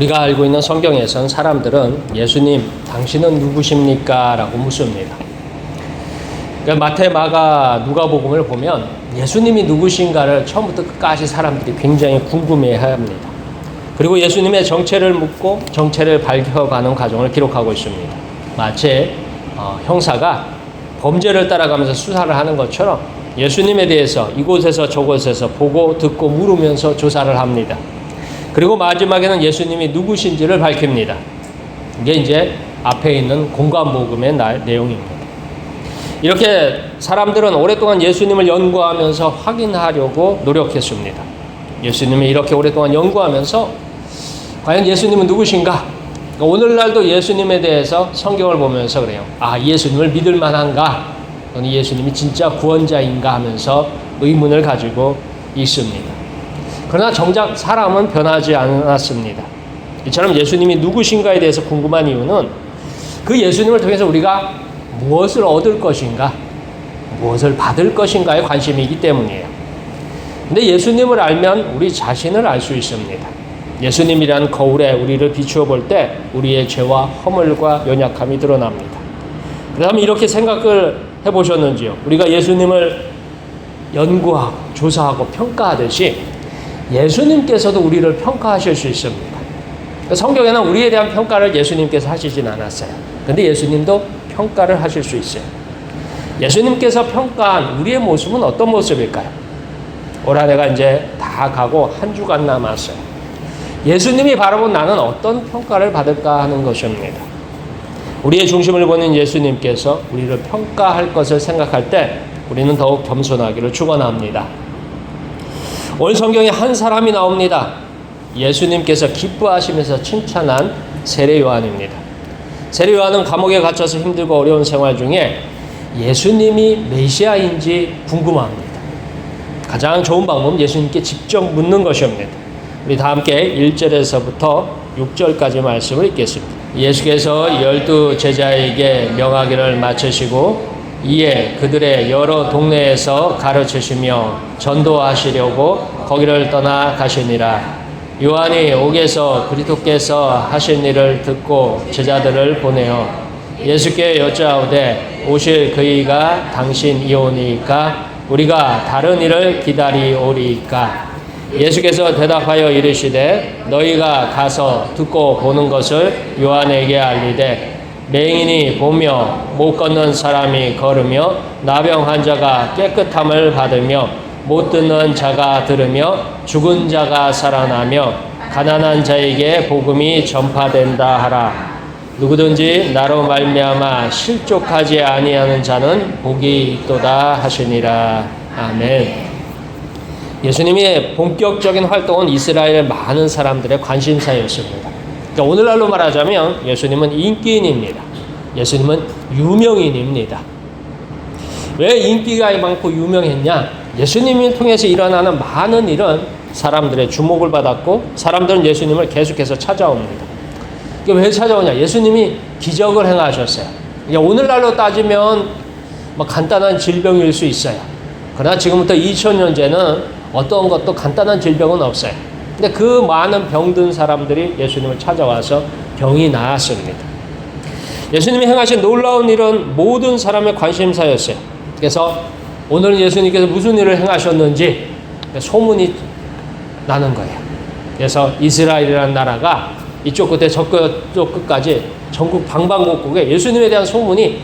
우리가 알고 있는 성경에선 사람들은 예수님, 당신은 누구십니까? 라고 묻습니다. 그러니까 마태, 마가, 누가복음을 보면 예수님이 누구신가를 처음부터 끝까지 사람들이 굉장히 궁금해합니다. 그리고 예수님의 정체를 묻고 정체를 밝혀가는 과정을 기록하고 있습니다. 마치 형사가 범죄를 따라가면서 수사를 하는 것처럼 예수님에 대해서 이곳에서 저곳에서 보고 듣고 물으면서 조사를 합니다. 그리고 마지막에는 예수님이 누구신지를 밝힙니다. 이게 이제 앞에 있는 공관복음의 내용입니다. 이렇게 사람들은 오랫동안 예수님을 연구하면서 확인하려고 노력했습니다. 예수님이 이렇게 오랫동안 연구하면서 과연 예수님은 누구신가? 오늘날도 예수님에 대해서 성경을 보면서 그래요. 아, 예수님을 믿을 만한가? 또는 예수님이 진짜 구원자인가 하면서 의문을 가지고 있습니다. 그러나 정작 사람은 변하지 않았습니다. 이처럼 예수님이 누구신가에 대해서 궁금한 이유는 그 예수님을 통해서 우리가 무엇을 얻을 것인가, 무엇을 받을 것인가에 관심이 있기 때문이에요. 근데 예수님을 알면 우리 자신을 알 수 있습니다. 예수님이란 거울에 우리를 비추어 볼 때 우리의 죄와 허물과 연약함이 드러납니다. 그다음에 이렇게 생각을 해보셨는지요? 우리가 예수님을 연구하고 조사하고 평가하듯이 예수님께서도 우리를 평가하실 수 있습니다. 성경에는 우리에 대한 평가를 예수님께서 하시진 않았어요. 근데 예수님도 평가를 하실 수 있어요. 예수님께서 평가한 우리의 모습은 어떤 모습일까요? 올 한 해가 이제 다 가고 한 주간 남았어요. 예수님이 바라본 나는 어떤 평가를 받을까 하는 것입니다. 우리의 중심을 보는 예수님께서 우리를 평가할 것을 생각할 때 우리는 더욱 겸손하기를 축원합니다. 오늘 성경에 한 사람이 나옵니다. 예수님께서 기뻐하시면서 칭찬한 세례 요한입니다. 세례 요한은 감옥에 갇혀서 힘들고 어려운 생활 중에 예수님이 메시아인지 궁금합니다. 가장 좋은 방법은 예수님께 직접 묻는 것입니다. 우리 다 함께 1절에서부터 6절까지 말씀을 읽겠습니다. 예수께서 12 제자에게 명하기를 마치시고 이에 그들의 여러 동네에서 가르치시며 전도하시려고 거기를 떠나 가시니라. 요한이 옥에서 그리스도께서 하신 일을 듣고 제자들을 보내어 예수께 여짜오되 오실 그이가 당신이오니까 우리가 다른 일을 기다리오리이까. 예수께서 대답하여 이르시되 너희가 가서 듣고 보는 것을 요한에게 알리되 맹인이 보며 못 걷는 사람이 걸으며 나병 환자가 깨끗함을 받으며 못 듣는 자가 들으며 죽은 자가 살아나며 가난한 자에게 복음이 전파된다 하라. 누구든지 나로 말미암아 실족하지 아니하는 자는 복이 있도다 하시니라. 아멘. 예수님의 본격적인 활동은 이스라엘 많은 사람들의 관심사였습니다. 그러니까 오늘날로 말하자면 예수님은 인기인입니다. 예수님은 유명인입니다. 왜 인기가 많고 유명했냐? 예수님을 통해서 일어나는 많은 일은 사람들의 주목을 받았고 사람들은 예수님을 계속해서 찾아옵니다. 왜 찾아오냐? 예수님이 기적을 행하셨어요. 오늘날로 따지면 간단한 질병일 수 있어요. 그러나 지금부터 2000년째는 어떤 것도 간단한 질병은 없어요. 근데 그 많은 병든 사람들이 예수님을 찾아와서 병이 나았습니다. 예수님이 행하신 놀라운 일은 모든 사람의 관심사였어요. 그래서 오늘은 예수님께서 무슨 일을 행하셨는지 소문이 나는 거예요. 그래서 이스라엘이라는 나라가 이쪽 끝에 저쪽 끝까지 전국 방방곡곡에 예수님에 대한 소문이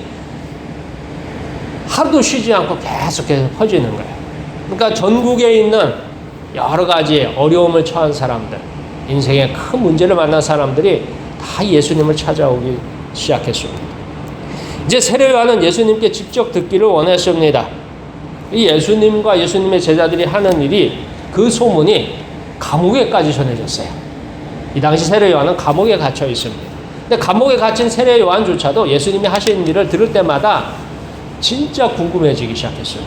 하루도 쉬지 않고 계속해서 퍼지는 거예요. 그러니까 전국에 있는 여러 가지 어려움을 처한 사람들, 인생에 큰 문제를 만난 사람들이 다 예수님을 찾아오기 시작했습니다. 이제 세례 요한은 예수님께 직접 듣기를 원했습니다. 이 예수님과 예수님의 제자들이 하는 일이 그 소문이 감옥에까지 전해졌어요. 이 당시 세례 요한은 감옥에 갇혀 있습니다. 근데 감옥에 갇힌 세례 요한조차도 예수님이 하시는 일을 들을 때마다 진짜 궁금해지기 시작했어요.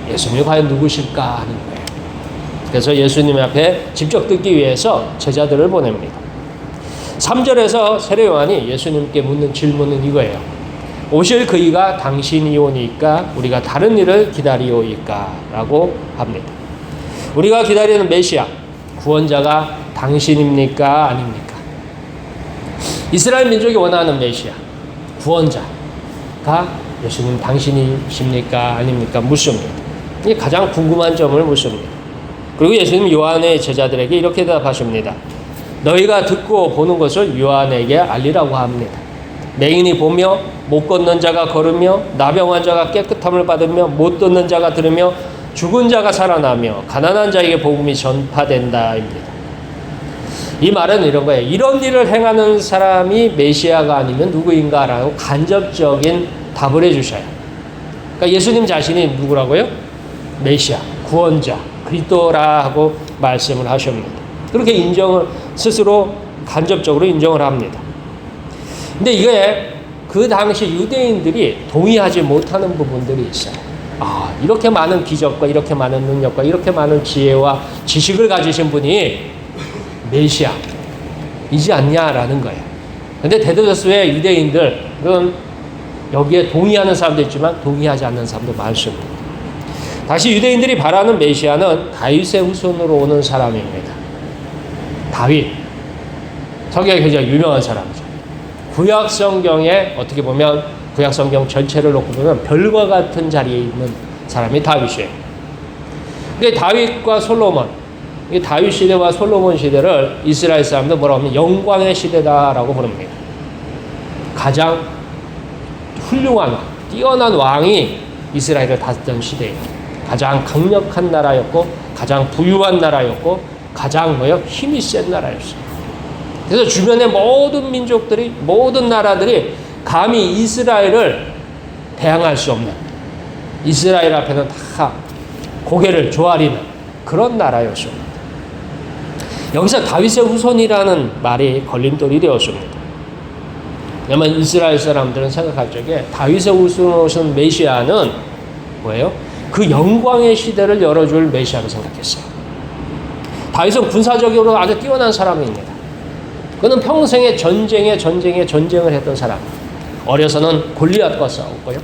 예수님이 과연 누구실까 하는 거예요. 그래서 예수님 앞에 직접 듣기 위해서 제자들을 보냅니다. 3절에서 세례 요한이 예수님께 묻는 질문은 이거예요. 오실 그이가 당신이오니까 우리가 다른 일을 기다리오이까? 라고 합니다. 우리가 기다리는 메시아, 구원자가 당신입니까? 아닙니까? 이스라엘 민족이 원하는 메시아, 구원자가 예수님 당신이십니까? 아닙니까? 묻습니다. 이게 가장 궁금한 점을 묻습니다. 그리고 예수님 요한의 제자들에게 이렇게 대답하십니다. 너희가 듣고 보는 것을 요한에게 알리라고 합니다. 맹인이 보며 못 걷는 자가 걸으며 나병 환자가 깨끗함을 받으며 못 듣는 자가 들으며 죽은 자가 살아나며 가난한 자에게 복음이 전파된다입니다. 이 말은 이런 거예요. 이런 일을 행하는 사람이 메시아가 아니면 누구인가라고 간접적인 답을 해주셔요. 그러니까 예수님 자신이 누구라고요? 메시아, 구원자, 그리스도라고 말씀을 하십니다. 그렇게 인정을 스스로 간접적으로 인정을 합니다. 근데 이게 그 당시 유대인들이 동의하지 못하는 부분들이 있어요. 이렇게 많은 기적과 이렇게 많은 능력과 이렇게 많은 지혜와 지식을 가지신 분이 메시아이지 않냐라는 거예요. 근데 대다수의 유대인들은 여기에 동의하는 사람도 있지만 동의하지 않는 사람도 많습니다. 다시 유대인들이 바라는 메시아는 다윗의 후손으로 오는 사람입니다. 다윗. 성경에 굉장히 유명한 사람이죠. 구약 성경에 어떻게 보면 구약 성경 전체를 놓고 보면 별과 같은 자리에 있는 사람이 다윗이에요. 근데 다윗과 솔로몬, 이 다윗 시대와 솔로몬 시대를 이스라엘 사람들 뭐라고 하면 영광의 시대다라고 부릅니다. 가장 훌륭한, 뛰어난 왕이 이스라엘을 다스렸던 시대예요. 가장 강력한 나라였고, 가장 부유한 나라였고, 가장 힘이 센 나라였어요. 그래서 주변의 모든 민족들이, 모든 나라들이 감히 이스라엘을 대항할 수 없는, 이스라엘 앞에는 다 고개를 조아리는 그런 나라였습니다. 여기서 다윗의 후손이라는 말이 걸림돌이 되었습니다. 왜냐하면 이스라엘 사람들은 생각할 적에 다윗의 후손으로 오신 메시아는 뭐예요? 그 영광의 시대를 열어줄 메시아로 생각했어요. 다윗은 군사적으로 아주 뛰어난 사람입니다. 그는 평생에 전쟁을 했던 사람. 어려서는 골리앗과 싸웠고요.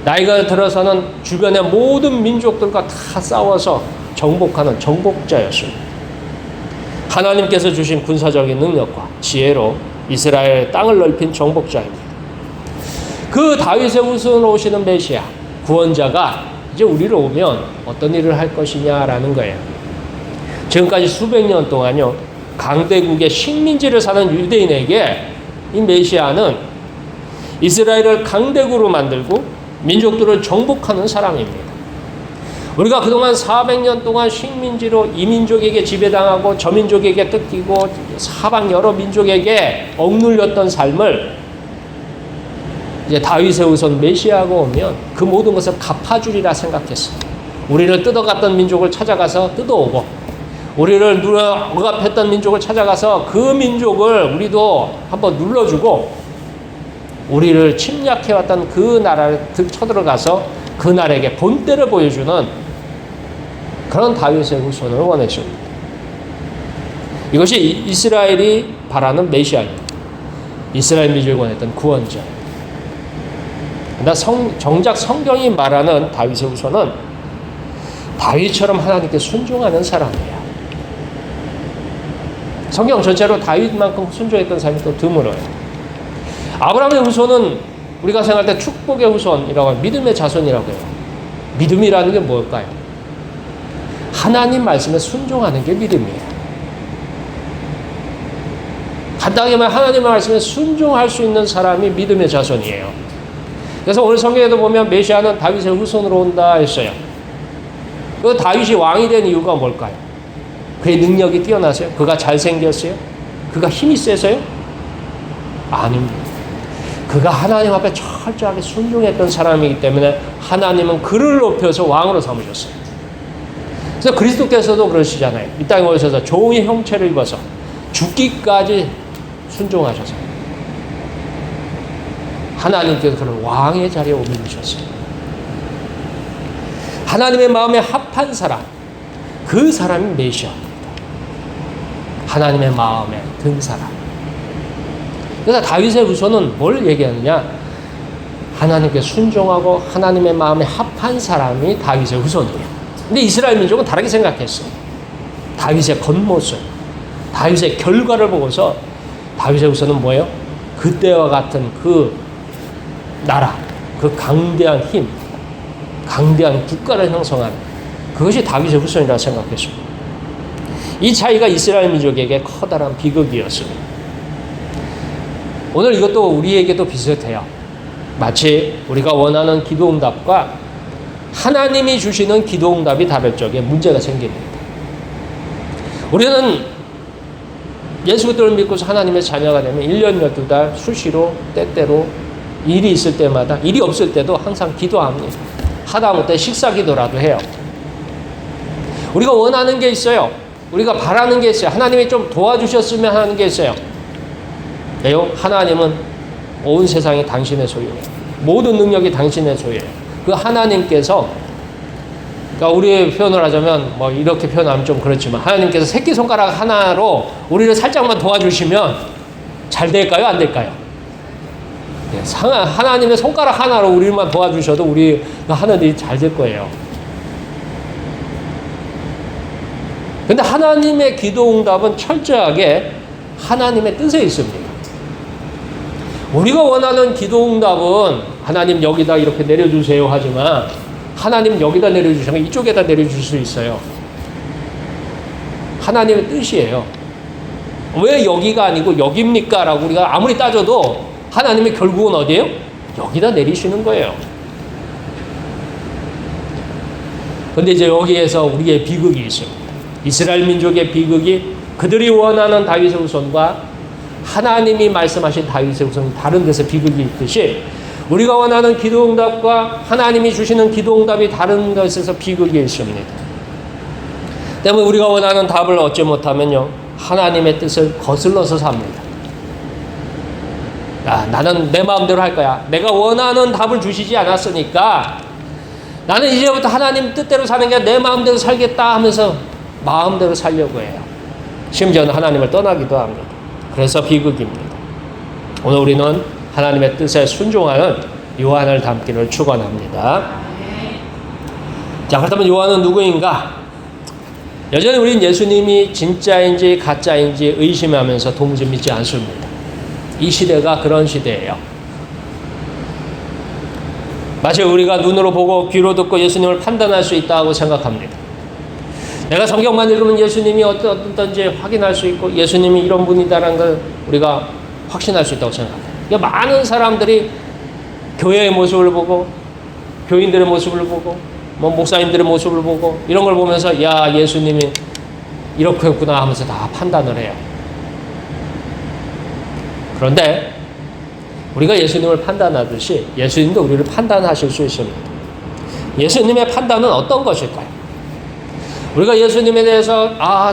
나이가 들어서는 주변의 모든 민족들과 다 싸워서 정복하는 정복자였습니다. 하나님께서 주신 군사적인 능력과 지혜로 이스라엘 땅을 넓힌 정복자입니다. 그 다윗의 후손으로 오시는 메시아, 구원자가 이제 우리로 오면 어떤 일을 할 것이냐라는 거예요. 지금까지 수백 년 동안요, 강대국의 식민지를 사는 유대인에게 이 메시아는 이스라엘을 강대국으로 만들고 민족들을 정복하는 사람입니다. 우리가 그동안 400년 동안 식민지로 이 민족에게 지배당하고 저 민족에게 뜯기고 사방 여러 민족에게 억눌렸던 삶을 이제 다윗의 후손 메시아가 오면 그 모든 것을 갚아주리라 생각했어요. 우리를 뜯어갔던 민족을 찾아가서 뜯어오고, 우리를 억압했던 민족을 찾아가서 그 민족을 우리도 한번 눌러주고, 우리를 침략해왔던 그 나라를 쳐들어가서 그 나라에게 본때를 보여주는 그런 다윗의 후손을 원했습니다. 이것이 이스라엘이 바라는 메시아입니다. 이스라엘 민족이 원했던 구원자. 그러나 정작 성경이 말하는 다윗의 후손은 다윗처럼 하나님께 순종하는 사람이에요. 성경 전체로 다윗만큼 순종했던 사람이 또 드물어요. 아브라함의 후손은 우리가 생각할 때 축복의 후손이라고 하면 믿음의 자손이라고 해요. 믿음이라는 게 뭘까요? 하나님 말씀에 순종하는 게 믿음이에요. 간단하게 말하면 하나님 말씀에 순종할 수 있는 사람이 믿음의 자손이에요. 그래서 오늘 성경에도 보면 메시아는 다윗의 후손으로 온다 했어요. 그 다윗이 왕이 된 이유가 뭘까요? 그의 능력이 뛰어나서요? 그가 잘생겼어요? 그가 힘이 세서요? 아닙니다. 그가 하나님 앞에 철저하게 순종했던 사람이기 때문에 하나님은 그를 높여서 왕으로 삼으셨어요. 그래서 그리스도께서도 그러시잖아요. 이 땅에 오셔서 종의 형체를 입어서 죽기까지 순종하셔서 하나님께서 그를 왕의 자리에 옮기셨어요. 하나님의 마음에 합한 사람, 그 사람이 메시아입니다. 하나님의 마음에 든 사람. 그래서 다윗의 후손은 뭘 얘기하느냐? 하나님께 순종하고 하나님의 마음에 합한 사람이 다윗의 후손이에요. 근데 이스라엘 민족은 다르게 생각했어요. 다윗의 겉모습, 다윗의 결과를 보고서 다윗의 후손은 뭐예요? 그때와 같은 그 나라, 그 강대한 힘, 강대한 국가를 형성하는 그것이 다윗의 후손이라고 생각했습니다. 이 차이가 이스라엘 민족에게 커다란 비극이었습니다. 오늘 이것도 우리에게도 비슷해요. 마치 우리가 원하는 기도응답과 하나님이 주시는 기도응답이 다를 적에 문제가 생깁니다. 우리는 예수 그리스도를 믿고서 하나님의 자녀가 되면 1년 12달 수시로 때때로 일이 있을 때마다, 일이 없을 때도 항상 기도합니다. 하다못해 식사 기도라도 해요. 우리가 원하는 게 있어요. 우리가 바라는 게 있어요. 하나님이 좀 도와주셨으면 하는 게 있어요. 왜요? 하나님은 온 세상이 당신의 소유예요. 모든 능력이 당신의 소유예요. 그 하나님께서, 그러니까 우리의 표현을 하자면 뭐 이렇게 표현하면 좀 그렇지만, 하나님께서 새끼손가락 하나로 우리를 살짝만 도와주시면 잘 될까요? 안 될까요? 하나님의 손가락 하나로 우리만 도와주셔도 우리가 하는 일이 잘 될 거예요. 근데 하나님의 기도응답은 철저하게 하나님의 뜻에 있습니다. 우리가 원하는 기도응답은 하나님 여기다 이렇게 내려주세요 하지만, 하나님 여기다 내려주시면 이쪽에다 내려줄 수 있어요. 하나님의 뜻이에요. 왜 여기가 아니고 여기입니까? 라고 우리가 아무리 따져도 하나님이 결국은 어디예요? 여기다 내리시는 거예요. 근데 이제 여기에서 우리의 비극이 있습니다. 이스라엘 민족의 비극이 그들이 원하는 다윗의 후손과 하나님이 말씀하신 다윗의 후손이 다른 데서 비극이 있듯이, 우리가 원하는 기도응답과 하나님이 주시는 기도응답이 다른 것에서 비극이 있습니다. 때문에 우리가 원하는 답을 얻지 못하면요, 하나님의 뜻을 거슬러서 삽니다. 나는 내 마음대로 할 거야. 내가 원하는 답을 주시지 않았으니까 나는 이제부터 하나님 뜻대로 사는 게 내 마음대로 살겠다 하면서 마음대로 살려고 해요. 심지어는 하나님을 떠나기도 합니다. 그래서 비극입니다. 오늘 우리는 하나님의 뜻에 순종하는 요한을 닮기를 축원합니다. 자, 그렇다면 요한은 누구인가? 여전히 우리는 예수님이 진짜인지 가짜인지 의심하면서 도무지 믿지 않습니다. 이 시대가 그런 시대예요. 마치 우리가 눈으로 보고 귀로 듣고 예수님을 판단할 수 있다고 생각합니다. 내가 성경만 읽으면 예수님이 어떤지 확인할 수 있고 예수님이 이런 분이다라는 걸 우리가 확신할 수 있다고 생각합니다. 그러니까 많은 사람들이 교회의 모습을 보고 교인들의 모습을 보고 뭐 목사님들의 모습을 보고 이런 걸 보면서 야, 예수님이 이렇게 했구나 하면서 다 판단을 해요. 그런데 우리가 예수님을 판단하듯이 예수님도 우리를 판단하실 수 있습니다. 예수님의 판단은 어떤 것일까요? 우리가 예수님에 대해서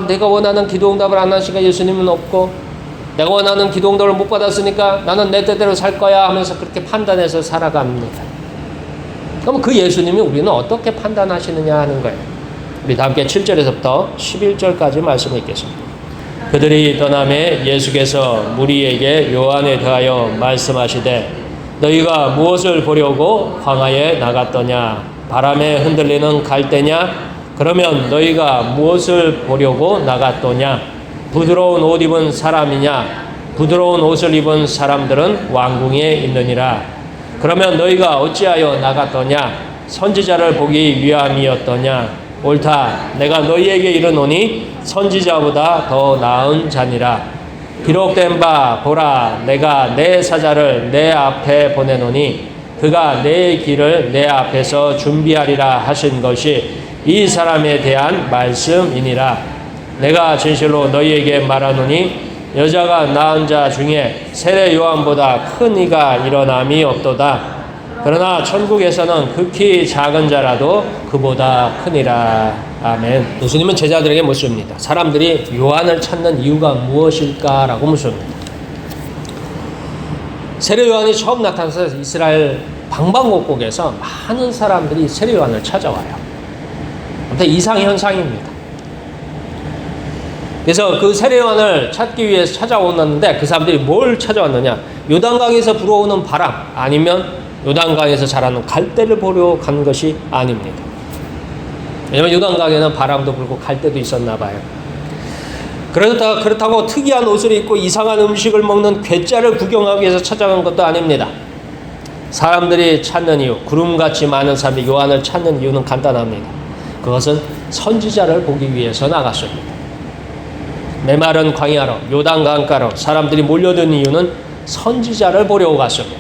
내가 원하는 기도응답을 안 하시니까 예수님은 없고, 내가 원하는 기도응답을 못 받았으니까 나는 내 뜻대로 살 거야 하면서 그렇게 판단해서 살아갑니다. 그럼 그 예수님이 우리는 어떻게 판단하시느냐 하는 거예요. 우리 다 함께 7절에서부터 11절까지 말씀을 읽겠습니다. 그들이 떠남에 예수께서 무리에게 요한에 대하여 말씀하시되 너희가 무엇을 보려고 광야에 나갔더냐? 바람에 흔들리는 갈대냐? 그러면 너희가 무엇을 보려고 나갔더냐? 부드러운 옷 입은 사람이냐? 부드러운 옷을 입은 사람들은 왕궁에 있느니라. 그러면 너희가 어찌하여 나갔더냐? 선지자를 보기 위함이었더냐? 옳다. 내가 너희에게 이르노니 선지자보다 더 나은 자니라. 기록된 바 보라, 내가 내 사자를 내 앞에 보내노니 그가 내 길을 내 앞에서 준비하리라 하신 것이 이 사람에 대한 말씀이니라. 내가 진실로 너희에게 말하노니 여자가 낳은 자 중에 세례 요한보다 큰 이가 일어남이 없도다. 그러나 천국에서는 극히 작은 자라도 그보다 크니라. 아멘. 예수님은 제자들에게 묻습니다. 사람들이 요한을 찾는 이유가 무엇일까라고 묻습니다. 세례 요한이 처음 나타나서 이스라엘 방방곡곡에서 많은 사람들이 세례 요한을 찾아와요. 아무튼 이상현상입니다. 그래서 그 세례 요한을 찾기 위해서 찾아왔는데 그 사람들이 뭘 찾아왔느냐? 요단강에서 불어오는 바람 아니면 요단강에서 자라는 갈대를 보러 간 것이 아닙니다. 왜냐하면 요단강에는 바람도 불고 갈대도 있었나 봐요. 그렇다고 특이한 옷을 입고 이상한 음식을 먹는 괴짜를 구경하기 위해서 찾아간 것도 아닙니다. 사람들이 찾는 이유, 구름같이 많은 사람이 요한을 찾는 이유는 간단합니다. 그것은 선지자를 보기 위해서 나갔습니다. 메마른 광야로, 요단 강가로 사람들이 몰려든 이유는 선지자를 보려고 갔습니다.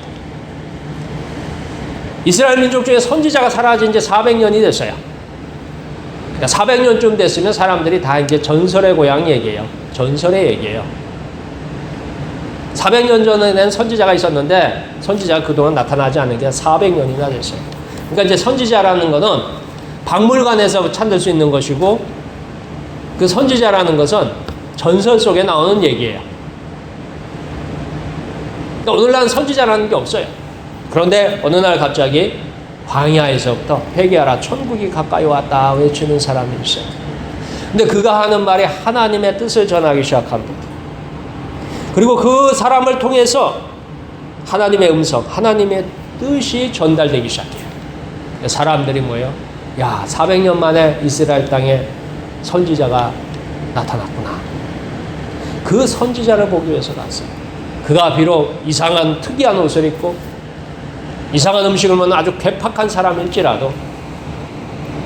이스라엘 민족 중에 선지자가 사라진 지 400년이 됐어요. 그러니까 400년쯤 됐으면 사람들이 다 이제 전설의 고향 얘기예요. 전설의 얘기예요. 400년 전에는 선지자가 있었는데 선지자가 그동안 나타나지 않은 게 400년이나 됐어요. 그러니까 이제 선지자라는 거는 박물관에서 찾을 수 있는 것이고 그 선지자라는 것은 전설 속에 나오는 얘기예요. 그러니까 오늘날 선지자라는 게 없어요. 그런데 어느 날 갑자기 광야에서부터 회개하라 천국이 가까이 왔다 외치는 사람이 있어요. 근데 그가 하는 말이 하나님의 뜻을 전하기 시작합니다. 그리고 그 사람을 통해서 하나님의 음성, 하나님의 뜻이 전달되기 시작해요. 사람들이 뭐예요? 야, 400년 만에 이스라엘 땅에 선지자가 나타났구나. 그 선지자를 보기 위해서 갔어요. 그가 비록 이상한 특이한 옷을 입고 이상한 음식을 먹는 아주 괴팍한 사람일지라도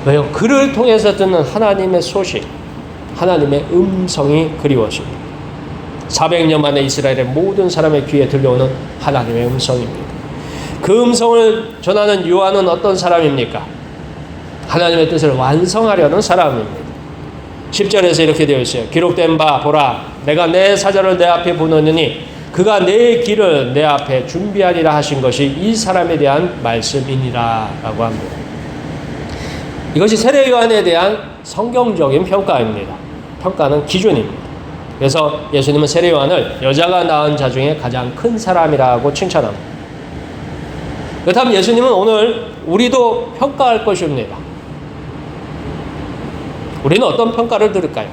왜요? 그를 통해서 듣는 하나님의 소식, 하나님의 음성이 그리웠습니다. 400년 만에 이스라엘의 모든 사람의 귀에 들려오는 하나님의 음성입니다. 그 음성을 전하는 요한은 어떤 사람입니까? 하나님의 뜻을 완성하려는 사람입니다. 10절에서 이렇게 되어 있어요. 기록된 바 보라, 내가 내 사자를 내 앞에 보내느니 그가 내 길을 내 앞에 준비하리라 하신 것이 이 사람에 대한 말씀이니라 라고 합니다. 이것이 세례 요한에 대한 성경적인 평가입니다. 평가는 기준입니다. 그래서 예수님은 세례 요한을 여자가 낳은 자 중에 가장 큰 사람이라고 칭찬합니다. 그렇다면 예수님은 오늘 우리도 평가할 것입니다. 우리는 어떤 평가를 들을까요?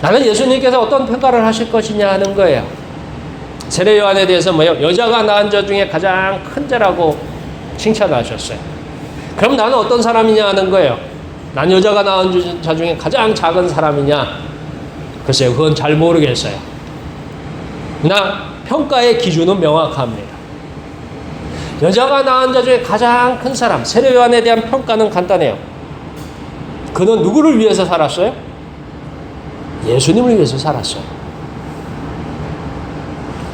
나는 예수님께서 어떤 평가를 하실 것이냐 하는 거예요. 세례 요한에 대해서 뭐예요? 여자가 낳은 자 중에 가장 큰 자라고 칭찬하셨어요. 그럼 나는 어떤 사람이냐 하는 거예요. 난 여자가 낳은 자 중에 가장 작은 사람이냐? 글쎄요, 그건 잘 모르겠어요. 그러나 평가의 기준은 명확합니다. 여자가 낳은 자 중에 가장 큰 사람, 세례 요한에 대한 평가는 간단해요. 그는 누구를 위해서 살았어요? 예수님을 위해서 살았어요.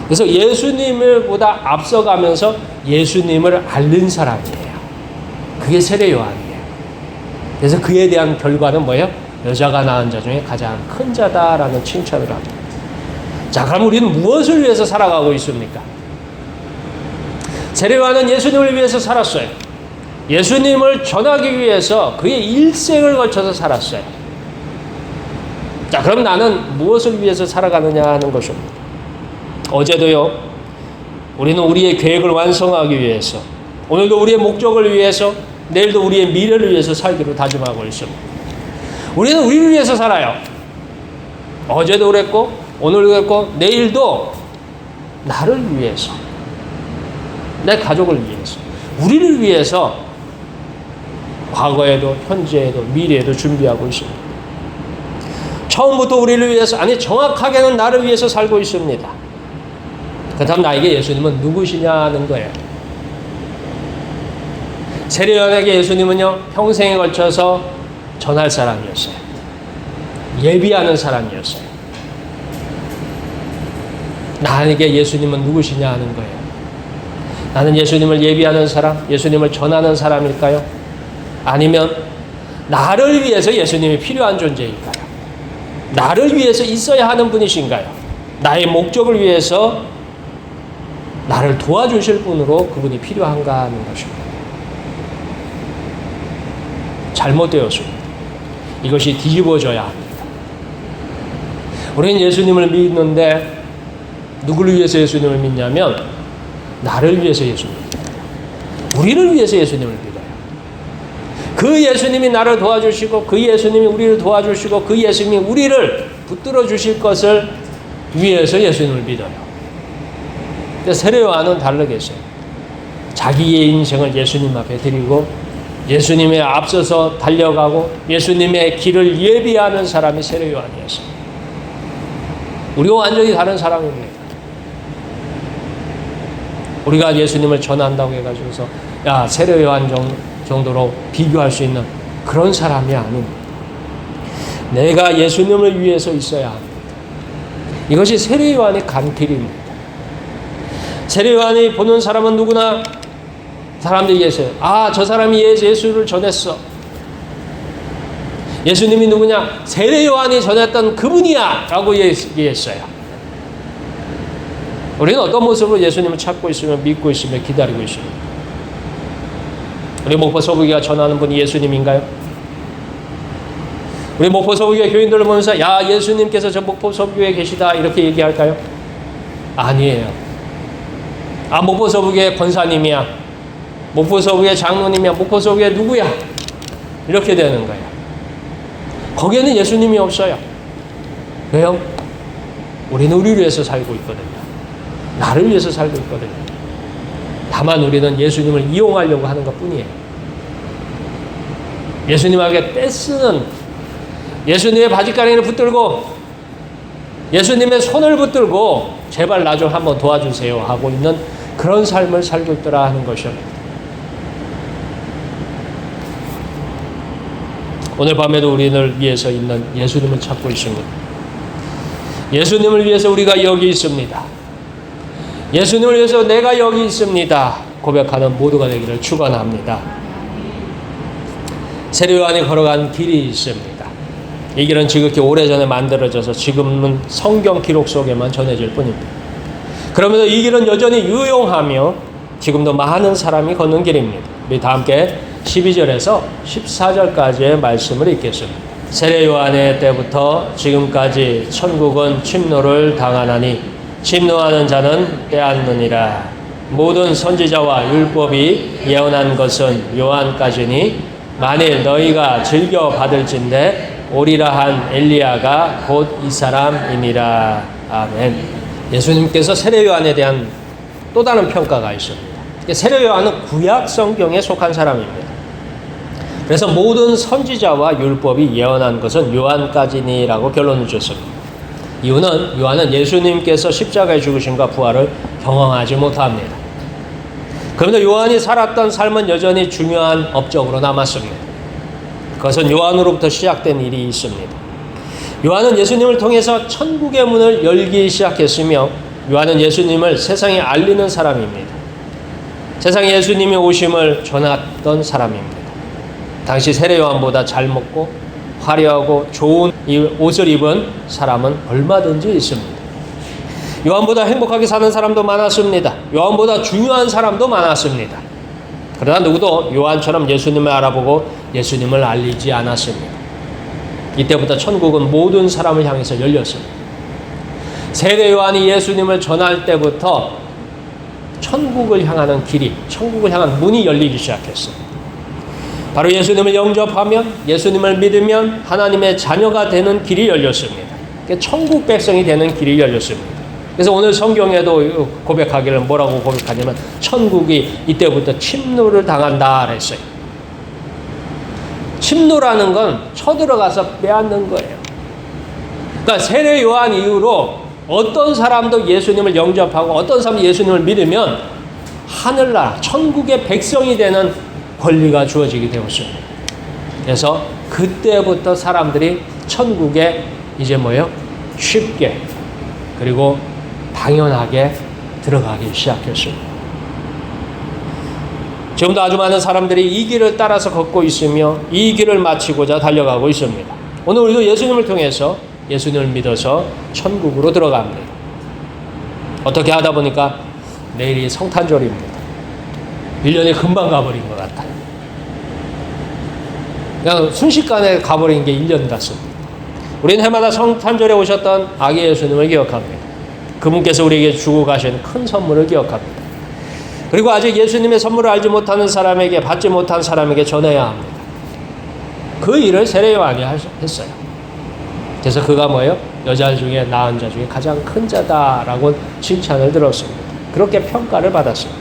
그래서 예수님을 보다 앞서가면서 예수님을 알린 사람이에요. 그게 세례 요한이에요. 그래서 그에 대한 결과는 뭐예요? 여자가 낳은 자 중에 가장 큰 자다라는 칭찬을 합니다. 자, 그럼 우리는 무엇을 위해서 살아가고 있습니까? 세례 요한은 예수님을 위해서 살았어요. 예수님을 전하기 위해서 그의 일생을 걸쳐서 살았어요. 자, 그럼 나는 무엇을 위해서 살아가느냐 하는 것입니다. 어제도요, 우리는 우리의 계획을 완성하기 위해서, 오늘도 우리의 목적을 위해서, 내일도 우리의 미래를 위해서 살기로 다짐하고 있습니다. 우리는 우리를 위해서 살아요. 어제도 그랬고, 오늘도 그랬고, 내일도 나를 위해서, 내 가족을 위해서, 우리를 위해서 과거에도, 현재에도, 미래에도 준비하고 있습니다. 처음부터 우리를 위해서, 아니 정확하게는 나를 위해서 살고 있습니다. 그렇다면 나에게 예수님은 누구시냐 하는 거예요. 세례 요한에게 예수님은요, 평생에 걸쳐서 전할 사람이었어요. 예비하는 사람이었어요. 나에게 예수님은 누구시냐 하는 거예요. 나는 예수님을 예비하는 사람, 예수님을 전하는 사람일까요? 아니면 나를 위해서 예수님이 필요한 존재일까요? 나를 위해서 있어야 하는 분이신가요? 나의 목적을 위해서 나를 도와주실 분으로 그분이 필요한가 하는 것입니다. 잘못되었습니다. 이것이 뒤집어져야 합니다. 우리는 예수님을 믿는데 누구를 위해서 예수님을 믿냐면 나를 위해서 예수님을 믿어요. 우리를 위해서 예수님을 믿어요. 그 예수님이 나를 도와주시고 그 예수님이 우리를 도와주시고 그 예수님이 우리를 붙들어 주실 것을 위해서 예수님을 믿어요. 근데 세례 요한은 다르겠어요. 자기의 인생을 예수님 앞에 드리고 예수님의 앞서서 달려가고 예수님의 길을 예비하는 사람이 세례 요한이었어요. 우리가 완전히 다른 사람입니다. 우리가 예수님을 전한다고 해가지고서 세례 요한 정도로 비교할 수 있는 그런 사람이 아닙니다. 내가 예수님을 위해서 있어야 합니다. 이것이 세례 요한의 간 길입니다. 세례 요한이 보는 사람은 누구나 사람들이 얘기했어요. 저 사람이 예수를 전했어. 예수님이 누구냐? 세례 요한이 전했던 그분이야 라고 얘기했어요. 우리는 어떤 모습으로 예수님을 찾고 있으며 믿고 있으며 기다리고 있습니다. 우리 목포 서부교회가 전하는 분이 예수님인가요? 우리 목포 서부교회 교인들을 보면서 예수님께서 저 목포 서부교회에 계시다 이렇게 얘기할까요? 아니에요. 목포 서부교회 권사님이야. 목포 서부교회 장로님이야. 목포 서부교회 누구야? 이렇게 되는 거예요. 거기에는 예수님이 없어요. 왜요? 우리는 우리를 위해서 살고 있거든요. 나를 위해서 살고 있거든요. 다만 우리는 예수님을 이용하려고 하는 것 뿐이에요. 예수님에게 떼쓰는, 예수님의 바짓가랑이를 붙들고 예수님의 손을 붙들고 제발 나 좀 한번 도와주세요 하고 있는 그런 삶을 살고 있더라 하는 것이요. 오늘 밤에도 우리를 위해서 있는 예수님을 찾고 있습니다. 예수님을 위해서 우리가 여기 있습니다. 예수님을 위해서 내가 여기 있습니다. 고백하는 모두가 되기를 축원합니다. 세례 요한이 걸어간 길이 있습니다. 이 길은 지극히 오래전에 만들어져서 지금은 성경 기록 속에만 전해질 뿐입니다. 그러면서 이 길은 여전히 유용하며 지금도 많은 사람이 걷는 길입니다. 우리 다 함께 12절에서 14절까지의 말씀을 읽겠습니다. 세례 요한의 때부터 지금까지 천국은 침노를 당하나니 침노하는 자는 빼앗느니라. 모든 선지자와 율법이 예언한 것은 요한까지니 만일 너희가 즐겨 받을진대 오리라 한 엘리야가 곧 이 사람이니라. 아멘. 예수님께서 세례 요한에 대한 또 다른 평가가 있습니다. 세례 요한은 구약 성경에 속한 사람입니다. 그래서 모든 선지자와 율법이 예언한 것은 요한까지니라고 결론을 줬습니다. 이유는 요한은 예수님께서 십자가에 죽으심과 부활을 경험하지 못합니다. 그런데 요한이 살았던 삶은 여전히 중요한 업적으로 남았습니다. 그것은 요한으로부터 시작된 일이 있습니다. 요한은 예수님을 통해서 천국의 문을 열기 시작했으며 요한은 예수님을 세상에 알리는 사람입니다. 세상에 예수님이 오심을 전했던 사람입니다. 당시 세례 요한보다 잘 먹고 화려하고 좋은 옷을 입은 사람은 얼마든지 있습니다. 요한보다 행복하게 사는 사람도 많았습니다. 요한보다 중요한 사람도 많았습니다. 그러나 누구도 요한처럼 예수님을 알아보고 예수님을 알리지 않았습니다. 이때부터 천국은 모든 사람을 향해서 열렸습니다. 세례 요한이 예수님을 전할 때부터 천국을 향하는 길이, 천국을 향한 문이 열리기 시작했어요. 바로 예수님을 영접하면, 예수님을 믿으면 하나님의 자녀가 되는 길이 열렸습니다. 천국 백성이 되는 길이 열렸습니다. 그래서 오늘 성경에도 고백하기를 뭐라고 고백하냐면 천국이 이때부터 침노를 당한다 그랬어요. 침노라는 건 쳐들어가서 빼앗는 거예요. 그러니까 세례 요한 이후로 어떤 사람도 예수님을 영접하고 어떤 사람도 예수님을 믿으면 하늘나라, 천국의 백성이 되는 권리가 주어지게 되었습니다. 그래서 그때부터 사람들이 천국에 이제 뭐예요? 쉽게 그리고 당연하게 들어가기 시작했습니다. 지금도 아주 많은 사람들이 이 길을 따라서 걷고 있으며 이 길을 마치고자 달려가고 있습니다. 오늘 우리도 예수님을 통해서 예수님을 믿어서 천국으로 들어갑니다. 어떻게 하다 보니까 내일이 성탄절입니다. 1년이 금방 가버린 것 같아요. 그냥 순식간에 가버린 게 1년 같습니다. 우리는 해마다 성탄절에 오셨던 아기 예수님을 기억합니다. 그분께서 우리에게 주고 가신 큰 선물을 기억합니다. 그리고 아직 예수님의 선물을 알지 못하는 사람에게, 받지 못한 사람에게 전해야 합니다. 그 일을 세례 요한이 했어요. 그래서 그가 뭐예요? 여자 중에 낳은 자 중에 가장 큰 자다라고 칭찬을 들었습니다. 그렇게 평가를 받았습니다.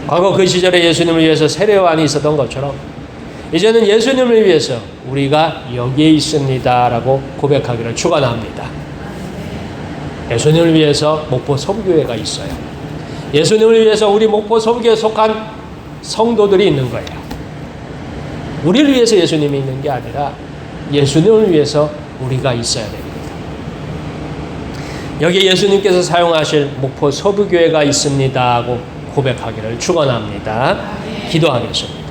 과거 그 시절에 예수님을 위해서 세례 요한이 있었던 것처럼 이제는 예수님을 위해서 우리가 여기에 있습니다라고 고백하기를 축원합니다. 예수님을 위해서 목포 서부교회가 있어요. 예수님을 위해서 우리 목포 서부교회에 속한 성도들이 있는 거예요. 우리를 위해서 예수님이 있는 게 아니라 예수님을 위해서 우리가 있어야 됩니다. 여기 예수님께서 사용하실 목포 서부교회가 있습니다 하고 고백하기를 축원합니다. 기도하겠습니다.